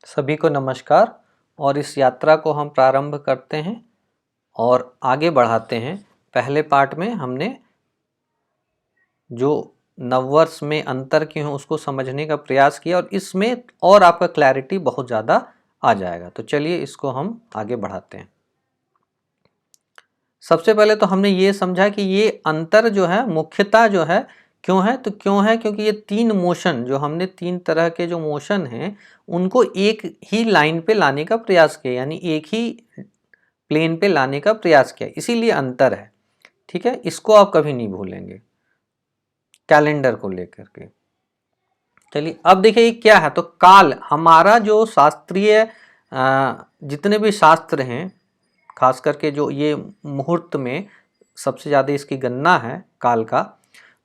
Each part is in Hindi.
सभी को नमस्कार। और इस यात्रा को हम प्रारंभ करते हैं और आगे बढ़ाते हैं। पहले पार्ट में हमने जो नववर्ष में अंतर क्यों है उसको समझने का प्रयास किया और इसमें और आपका क्लैरिटी बहुत ज़्यादा आ जाएगा। तो चलिए इसको हम आगे बढ़ाते हैं। सबसे पहले तो हमने ये समझा कि ये अंतर जो है मुख्यतः जो है क्यों है, तो क्यों है क्योंकि ये तीन मोशन जो हमने तीन तरह के जो मोशन हैं उनको एक ही लाइन पे लाने का प्रयास किया, यानी एक ही प्लेन पे लाने का प्रयास किया, इसीलिए अंतर है। ठीक है, इसको आप कभी नहीं भूलेंगे कैलेंडर को लेकर के। चलिए अब देखिए ये क्या है, तो काल हमारा जो शास्त्रीय जितने भी शास्त्र हैं, खास करके जो ये मुहूर्त में सबसे ज़्यादा इसकी गणना है काल का,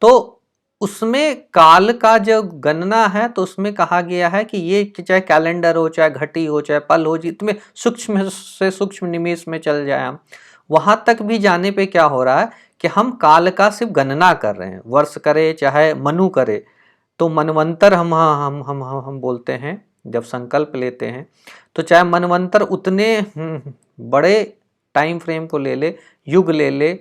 तो उसमें काल का जो गणना है तो उसमें कहा गया है कि ये चाहे कैलेंडर हो, चाहे घटी हो, चाहे पल हो, जितने सूक्ष्म से सूक्ष्म निमेष में चल जाए हम, वहां तक भी जाने पे क्या हो रहा है कि हम काल का सिर्फ गणना कर रहे हैं। वर्ष करे चाहे मनु करे, तो मनवंतर हम बोलते हैं जब संकल्प लेते हैं, तो चाहे मनवंतर उतने बड़े टाइम फ्रेम को ले ले, युग ले ले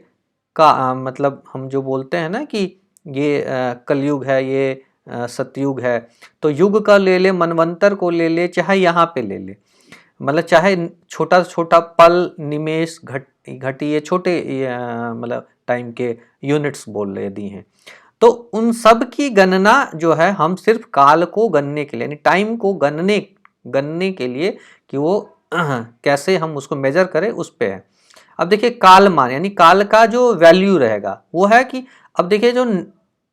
का मतलब हम जो बोलते हैं ना कि ये कलयुग है, ये सतयुग है, तो युग का ले ले, मनवंतर को ले ले, चाहे यहाँ पे ले ले, मतलब चाहे छोटा छोटा पल, निमेष, घटी, ये छोटे मतलब टाइम के यूनिट्स बोल रहे दी हैं, तो उन सब की गणना जो है हम सिर्फ काल को गणने के लिए, यानी टाइम को गणने के लिए कि वो कैसे हम उसको मेजर करें उस पे है। अब देखिए काल मान यानी काल का जो वैल्यू रहेगा वो है कि अब देखिए जो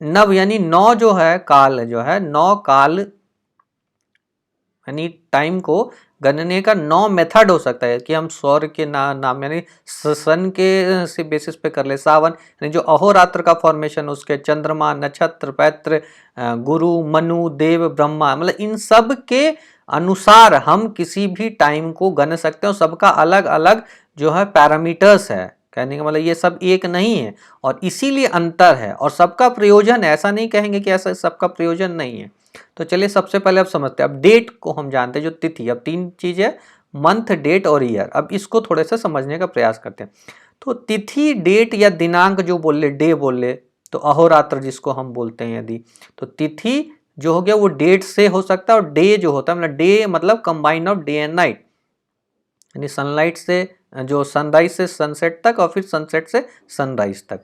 नव यानी 9 जो है, काल जो है 9 काल यानी टाइम को गणने का 9 मेथड हो सकता है कि हम सौर के नाम यानी सन के से बेसिस पे कर ले, सावन यानी जो अहोरात्र का फॉर्मेशन, उसके चंद्रमा, नक्षत्र, पैत्र, गुरु, मनु, देव, ब्रह्मा, मतलब इन सब के अनुसार हम किसी भी टाइम को गण सकते हैं और सबका अलग अलग जो है पैरामीटर्स है। कहने का मतलब ये सब एक नहीं है और इसीलिए अंतर है और सबका प्रयोजन है, ऐसा नहीं कहेंगे कि ऐसा सबका प्रयोजन नहीं है। तो चलिए सबसे पहले अब समझते हैं। अब डेट को हम जानते हैं, जो तिथि, अब तीन चीज है, मंथ, डेट और ईयर। अब इसको थोड़े से समझने का प्रयास करते हैं। तो तिथि, डेट या दिनांक जो बोल ले, डे बोल ले, तो अहोरात्र जिसको हम बोलते हैं, यदि तो तिथि जो हो गया वो डेट से हो सकता है और डे जो होता है मतलब डे मतलब combine of day and night, यानी सनलाइट से जो सनराइज से सनसेट तक और फिर सनसेट से सनराइज तक।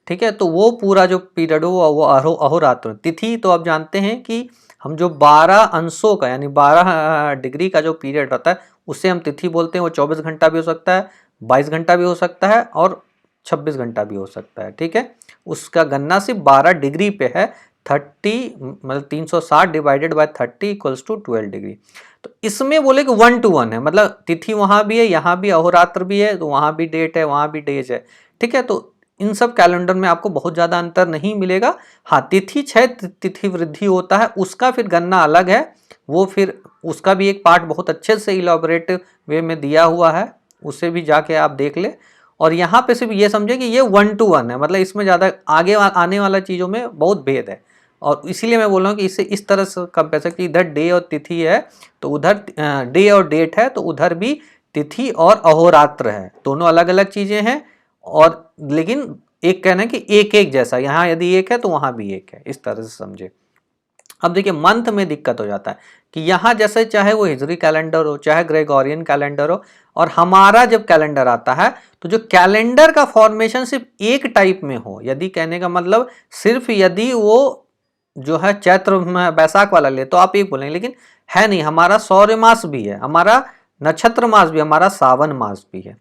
ठीक है, तो वो पूरा जो पीरियड हो वो अहोरात्र। तिथि तो आप जानते हैं कि हम जो 12 अंशों का यानी 12 डिग्री का जो पीरियड रहता है उसे हम तिथि बोलते हैं। वो 24 घंटा भी हो सकता है, 22 घंटा भी हो सकता है और 26 घंटा भी हो सकता है। ठीक है, उसका गणना सिर्फ 12 डिग्री पे है। 30 मतलब 360 divided by 30 equals to 12 degree. तो इसमें बोले कि 1 to 1 है, मतलब तिथि वहां भी है, यहाँ भी अहोरात्र भी है, तो वहां भी डेट है, वहां भी डेज है। ठीक है, तो इन सब कैलेंडर में आपको बहुत ज़्यादा अंतर नहीं मिलेगा। हाँ, तिथि 6 तिथि वृद्धि होता है, उसका फिर गणना अलग है, वो फिर उसका भी एक पार्ट बहुत अच्छे से इलॉबरेटिव वे में दिया हुआ है, उसे भी जाके आप देख ले। और यहाँ पे सिर्फ ये समझे कि ये 1 to 1 है, मतलब इसमें ज़्यादा आगे आने वाला चीज़ों में बहुत भेद है। और इसीलिए मैं बोल रहा हूँ कि इसे इस तरह से कंपेयर सकते, इधर डे और तिथि है तो उधर डे और डेट है, तो उधर भी तिथि और अहोरात्र है, दोनों अलग अलग चीज़ें हैं। और लेकिन एक कहना है कि एक एक जैसा, यहाँ यदि एक है तो वहां भी एक है, इस तरह से समझे। अब देखिए मंथ में दिक्कत हो जाता है कि यहाँ जैसे चाहे वो हिजरी कैलेंडर हो चाहे ग्रेगोरियन कैलेंडर हो, और हमारा जब कैलेंडर आता है तो जो कैलेंडर का फॉर्मेशन सिर्फ एक टाइप में हो, यदि कहने का मतलब सिर्फ यदि वो जो है चैत्र बैसाख वाला ले तो आप एक बोलेंगे, लेकिन है नहीं, हमारा सौर्य मास भी है, हमारा नक्षत्र मास भी, हमारा सावन मास भी है।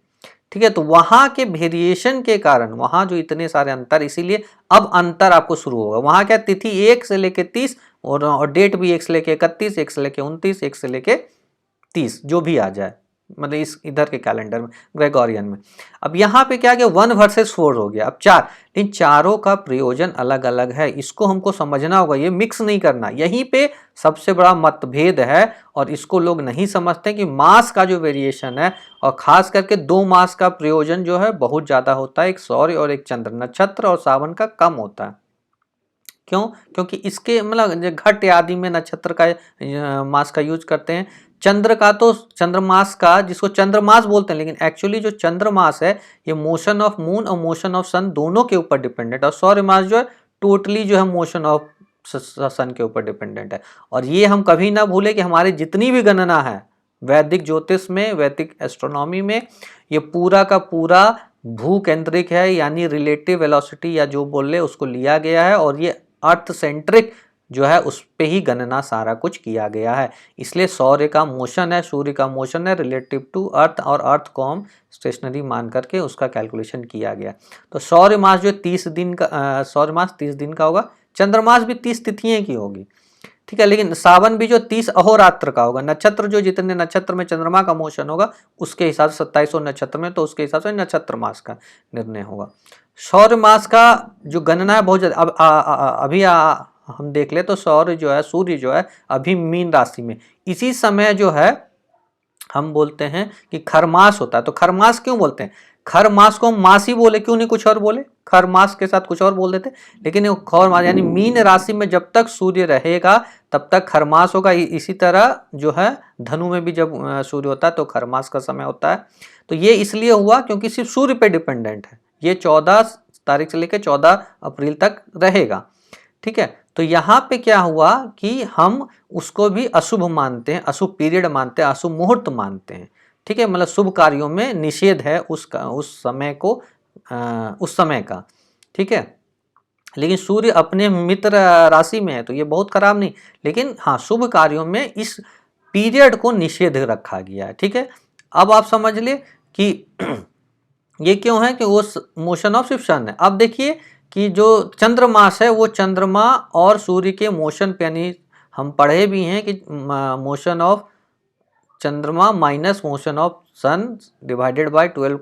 ठीक है, तो वहां के वेरिएशन के कारण वहां जो इतने सारे अंतर, इसीलिए अब अंतर आपको शुरू होगा। वहां क्या तिथि 1 से लेके 30 और डेट भी 1 से लेके 31, 1 से लेके 29, 1 से लेके 30 जो भी आ जाए, मतलब इस इधर के कैलेंडर में ग्रेगोरियन में। अब यहाँ पे क्या गया 1 वर्सेस 4 हो गया, अब 4, लेकिन चारों का प्रयोजन अलग अलग है, इसको हमको समझना होगा, ये मिक्स नहीं करना। यहीं पे सबसे बड़ा मतभेद है और इसको लोग नहीं समझते कि मास का जो वेरिएशन है, और खास करके 2 मास का प्रयोजन जो है बहुत ज्यादा होता है, एक सौर्य और एक चंद्र, नक्षत्र और सावन का कम होता है। क्यों? क्योंकि इसके मतलब घट आदि में नक्षत्र का मास का यूज करते हैं। चंद्र का तो चंद्रमास का, जिसको चंद्रमास बोलते हैं, लेकिन एक्चुअली जो चंद्रमास है ये मोशन ऑफ मून और मोशन ऑफ सन दोनों के ऊपर डिपेंडेंट है। और सौर्य मास जो है टोटली जो है मोशन ऑफ सन के ऊपर डिपेंडेंट है। और ये हम कभी ना भूले कि हमारी जितनी भी गणना है वैदिक ज्योतिष में, वैदिक एस्ट्रोनॉमी में, ये पूरा का पूरा भू केंद्रिक है, यानी रिलेटिव वेलोसिटी या जो बोल ले उसको लिया गया है, और ये अर्थ सेंट्रिक जो है उस पे ही गणना सारा कुछ किया गया है। इसलिए सौर्य का मोशन है, सूर्य का मोशन है रिलेटिव टू अर्थ, और अर्थ को हम स्टेशनरी मान करके उसका कैलकुलेशन किया गया। तो सौर्य मास जो 30 दिन का सौर्य मास 30 दिन का होगा, चंद्रमास भी 30 तिथियों की होगी, ठीक है। लेकिन सावन भी जो 30 अहोरात्र का होगा। नक्षत्र जो जितने नक्षत्र में चंद्रमा का मोशन होगा उसके हिसाब से 2700 नक्षत्र में, तो उसके हिसाब से नक्षत्र मास का निर्णय होगा। सौर्य मास का जो गणना है बहुत ज्यादा, अभी हम देख ले तो सौर्य जो है, सूर्य जो है अभी मीन राशि में, इसी समय जो है हम बोलते हैं कि खरमास होता है। तो खरमास क्यों बोलते हैं? खरमास को हम मास ही बोले, क्यों नहीं कुछ और बोले? खरमास के साथ कुछ और बोल देते, लेकिन ये खरमास यानी मीन राशि में जब तक सूर्य रहेगा तब तक खरमास होगा। इसी तरह जो है धनु में भी जब सूर्य होता है तो खरमास का समय होता है। तो ये इसलिए हुआ क्योंकि सिर्फ सूर्य पे डिपेंडेंट है। ये 14 तारीख से लेकर 14 अप्रैल तक रहेगा, ठीक है। तो यहाँ पे क्या हुआ कि हम उसको भी अशुभ मानते हैं, अशुभ पीरियड मानते हैं, अशुभ मुहूर्त मानते हैं, ठीक है। मतलब शुभ कार्यों में निषेध है उस समय को, उस समय का, ठीक है। लेकिन सूर्य अपने मित्र राशि में है तो ये बहुत खराब नहीं, लेकिन हाँ शुभ कार्यों में इस पीरियड को निषेध रखा गया है, ठीक है। अब आप समझ लिए कि ये क्यों है कि वो मोशन ऑफ शिव सन है। अब देखिए कि जो चंद्रमास है वो चंद्रमा और सूर्य के मोशन पे, यानी हम पढ़े भी हैं कि मोशन ऑफ चंद्रमा minus motion of sun divided by 12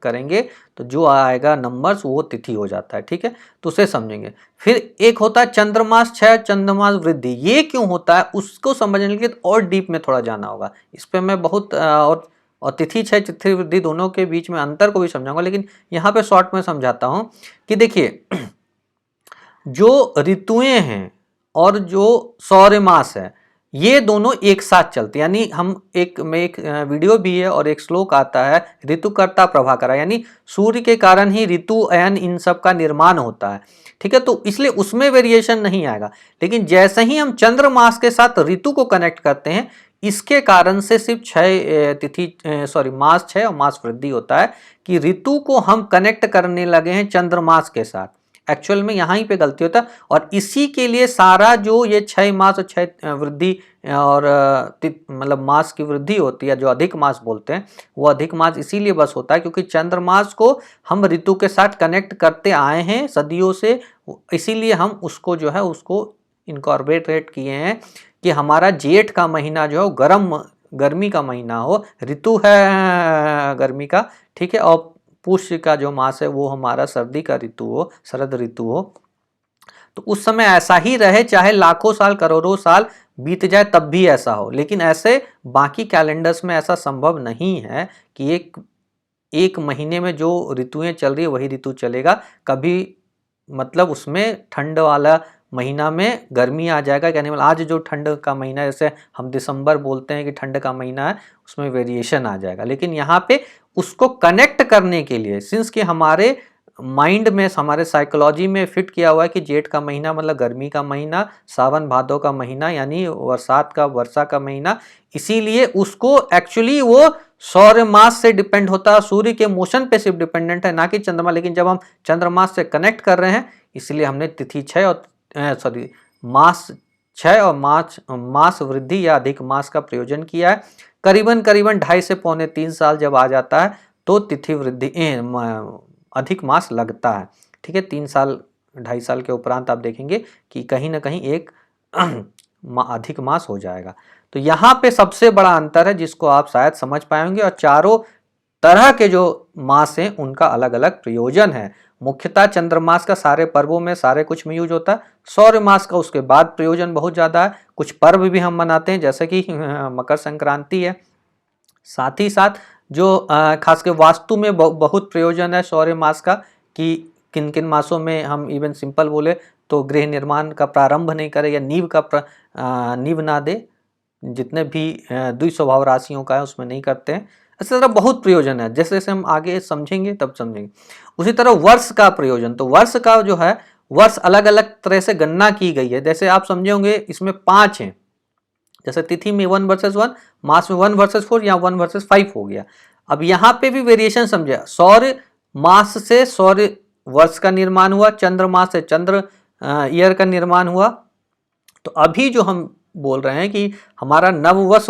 करेंगे तो जो आएगा नंबर्स वो तिथि हो जाता है, ठीक है। तो उसे समझेंगे। फिर एक होता है चंद्रमास क्षय, चंद्रमास वृद्धि। ये क्यों होता है उसको समझने के लिए और डीप में थोड़ा जाना होगा। इस पर मैं बहुत और तिथि क्षय तिथि वृद्धि दोनों के बीच में अंतर को भी समझाऊंगा, लेकिन यहाँ पे शॉर्ट में समझाता हूँ कि देखिए जो ऋतुएं हैं और जो सौर्य मास है ये दोनों एक साथ चलते हैं। यानी हम एक वीडियो भी है और एक श्लोक आता है ऋतुकर्ता प्रभाकरा, यानी सूर्य के कारण ही ऋतु अयन इन सब का निर्माण होता है, ठीक है। तो इसलिए उसमें वेरिएशन नहीं आएगा। लेकिन जैसे ही हम चंद्र मास के साथ ऋतु को कनेक्ट करते हैं इसके कारण से सिर्फ मास क्षय और मास वृद्धि होता है कि ऋतु को हम कनेक्ट करने लगे हैं चंद्रमास के साथ। एक्चुअल में यहाँ ही पे गलती होता है, और इसी के लिए सारा जो ये 6 मास और 6 वृद्धि और मतलब मास की वृद्धि होती है, जो अधिक मास बोलते हैं, वो अधिक मास इसीलिए बस होता है क्योंकि चंद्रमास को हम ऋतु के साथ कनेक्ट करते आए हैं सदियों से। इसीलिए हम उसको जो है उसको इनकॉर्पोरेट किए हैं कि हमारा जेठ का महीना जो है गर्मी का महीना हो, ऋतु है गर्मी का, ठीक है। और पुष्य का जो मास है वो हमारा सर्दी का ऋतु हो, शरद ऋतु हो। तो उस समय ऐसा ही रहे, चाहे लाखों साल करोड़ों साल बीत जाए तब भी ऐसा हो। लेकिन ऐसे बाकी कैलेंडर्स में ऐसा संभव नहीं है कि एक महीने में जो ऋतुएं चल रही है वही ऋतु चलेगा। कभी मतलब उसमें ठंड वाला महीना में गर्मी आ जाएगा, यानी आज जो ठंड का महीना है, जैसे हम दिसंबर बोलते हैं कि ठंड का महीना है, उसमें वेरिएशन आ जाएगा। लेकिन यहाँ पे उसको कनेक्ट करने के लिए, सिंस कि हमारे माइंड में, हमारे साइकोलॉजी में फिट किया हुआ है कि जेठ का महीना मतलब गर्मी का महीना, सावन भादो का महीना यानी वर्षा का महीना, इसीलिए उसको एक्चुअली वो सौर्य मास से डिपेंड होता है, सूर्य के मोशन पे सिर्फ डिपेंडेंट है, ना कि चंद्रमा। लेकिन जब हम चंद्रमास से कनेक्ट कर रहे हैं इसलिए हमने तिथि क्षय और मास क्षय और मास वृद्धि या अधिक मास का प्रयोजन किया है। करीबन 2.5 से पौने 3 साल जब आ जाता है तो तिथि वृद्धि अधिक मास लगता है, ठीक है। 3 साल 2.5 साल के उपरांत आप देखेंगे कि कहीं ना कहीं एक अधिक मास हो जाएगा। तो यहाँ पे सबसे बड़ा अंतर है जिसको आप शायद समझ पाएंगे, और चारों तरह के जो मास हैं उनका अलग अलग प्रयोजन है। मुख्यतः चंद्रमास का सारे पर्वों में सारे कुछ में यूज होता है। सौर्य मास का उसके बाद प्रयोजन बहुत ज़्यादा है। कुछ पर्व भी हम मनाते हैं जैसे कि मकर संक्रांति है। साथ ही साथ जो खास कर वास्तु में बहुत प्रयोजन है सौर्य मास का, कि किन किन मासों में हम इवन सिंपल बोले तो गृह निर्माण का प्रारंभ नहीं करे या नींव ना दे, जितने भी द्विस्वभाव राशियों का है उसमें नहीं करते हैं। इसी तरह बहुत प्रयोजन है, जैसे जैसे हम आगे समझेंगे तब समझेंगे। उसी तरह वर्ष का प्रयोजन, तो वर्ष का जो है वर्ष अलग अलग तरह से गणना की गई है। जैसे आप समझे होंगे इसमें 5 हैं, जैसे तिथि में 1 वर्सेस 1, मास में 1 वर्सेस 4 या 1 वर्सेस 5 हो गया। अब यहाँ पे भी वेरिएशन समझे, सौर मास से सौर वर्ष का निर्माण हुआ, चंद्र मास से चंद्र ईयर का निर्माण हुआ। तो अभी जो हम बोल रहे हैं कि हमारा नववर्ष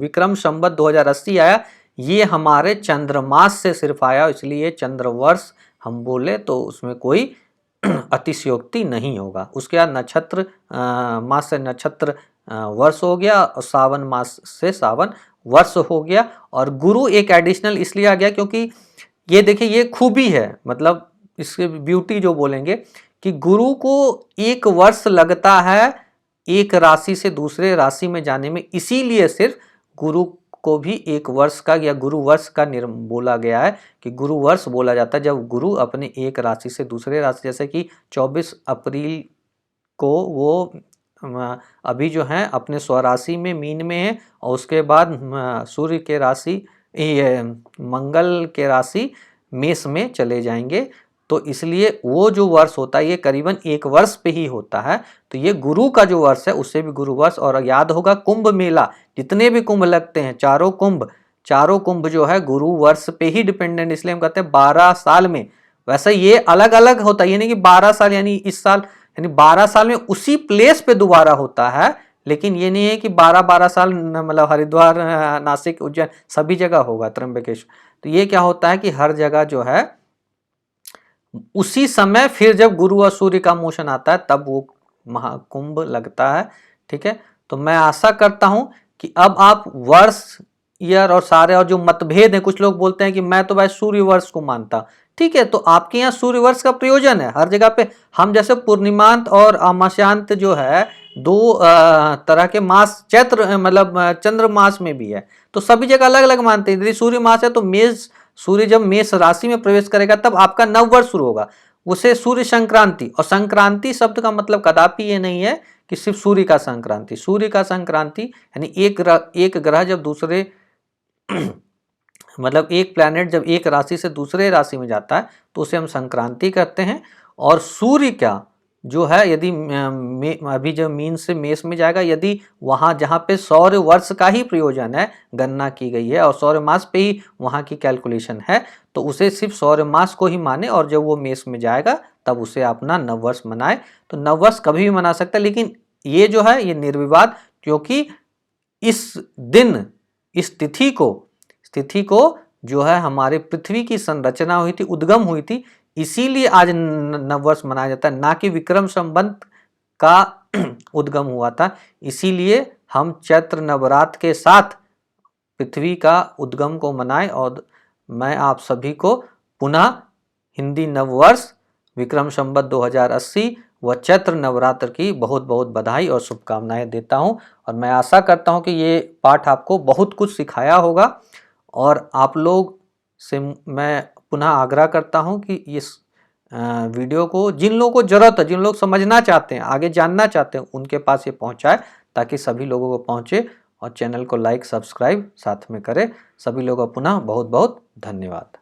विक्रम संवत 2080 आया, ये हमारे चंद्रमास से सिर्फ आया, इसलिए चंद्रवर्ष हम बोले तो उसमें कोई अतिशयोक्ति नहीं होगा। उसके बाद नक्षत्र मास से नक्षत्र वर्ष हो गया, और सावन मास से सावन वर्ष हो गया। और गुरु एक एडिशनल इसलिए आ गया क्योंकि ये देखिए ये खूबी है, मतलब इसके ब्यूटी जो बोलेंगे कि गुरु को 1 वर्ष लगता है एक राशि से दूसरे राशि में जाने में, इसीलिए सिर्फ गुरु को भी 1 वर्ष का या गुरु वर्ष का बोला गया है कि गुरु वर्ष बोला जाता है जब गुरु अपने एक राशि से दूसरे राशि, जैसे कि 24 अप्रैल को वो अभी जो है अपने स्वराशि में मीन में है, और उसके बाद सूर्य के राशि मंगल के राशि मेष में चले जाएंगे। तो इसलिए वो जो वर्ष होता है ये करीबन 1 वर्ष पे ही होता है। तो ये गुरु का जो वर्ष है उससे भी गुरु वर्ष। और याद होगा कुंभ मेला, जितने भी कुंभ लगते हैं चारों कुंभ जो है गुरु वर्ष पे ही डिपेंडेंट, इसलिए हम कहते हैं 12 साल में। वैसे ये अलग अलग होता है, ये नहीं कि 12 साल यानी इस साल, यानी 12 साल में उसी प्लेस पे दोबारा होता है, लेकिन ये नहीं है कि 12 साल मतलब हरिद्वार नासिक उज्जैन सभी जगह होगा त्र्यंबकेश्वर। तो ये क्या होता है कि हर जगह जो है उसी समय फिर जब गुरु और सूर्य का मोशन आता है तब वो महाकुंभ लगता है। ठीक है, तो मैं आशा करता हूं कि अब आप वर्ष ईयर और सारे और जो मतभेद है, कुछ लोग बोलते हैं कि मैं तो भाई सूर्य वर्ष को मानता, ठीक है, तो आपके यहाँ सूर्य वर्ष का प्रयोजन है हर जगह पे। हम जैसे पूर्णिमांत और अमाश्यांत जो है 2 तरह के मास, चैत्र मतलब चंद्र मास में भी है, तो सभी जगह अलग अलग मानते हैं। यदि सूर्य मास है तो सूर्य जब मेष राशि में प्रवेश करेगा तब आपका नववर्ष शुरू होगा, उसे सूर्य संक्रांति। और संक्रांति शब्द का मतलब कदापि ये नहीं है कि सिर्फ सूर्य का संक्रांति। सूर्य का संक्रांति यानी एक ग्रह जब दूसरे मतलब एक प्लैनेट जब एक राशि से दूसरे राशि में जाता है तो उसे हम संक्रांति करते हैं। और सूर्य का जो है यदि अभी जब मीन से मेष में जाएगा, यदि वहाँ जहाँ पे सौर वर्ष का ही प्रयोजन है, गणना की गई है और सौर मास पे ही वहाँ की कैलकुलेशन है, तो उसे सिर्फ सौर मास को ही माने। और जब वो मेष में जाएगा तब उसे अपना नववर्ष मनाए। तो नववर्ष कभी भी मना सकता है, लेकिन ये जो है ये निर्विवाद, क्योंकि इस दिन इस तिथि को जो है हमारे पृथ्वी की संरचना हुई थी, उद्गम हुई थी, इसीलिए आज नववर्ष मनाया जाता है, ना कि विक्रम संवत का उद्गम हुआ था। इसीलिए हम चैत्र नवरात्र के साथ पृथ्वी का उद्गम को मनाएं। और मैं आप सभी को पुनः हिंदी नववर्ष विक्रम संवत 2080 व चैत्र नवरात्र की बहुत बहुत बधाई और शुभकामनाएं देता हूं। और मैं आशा करता हूं कि ये पाठ आपको बहुत कुछ सिखाया होगा। और आप लोग से मैं पुनः आग्रह करता हूं कि इस वीडियो को जिन लोगों को जरूरत है, जिन लोग समझना चाहते हैं, आगे जानना चाहते हैं, उनके पास ये पहुंचाए ताकि सभी लोगों को पहुंचे। और चैनल को लाइक सब्सक्राइब साथ में करें। सभी लोगों का पुनः बहुत बहुत धन्यवाद।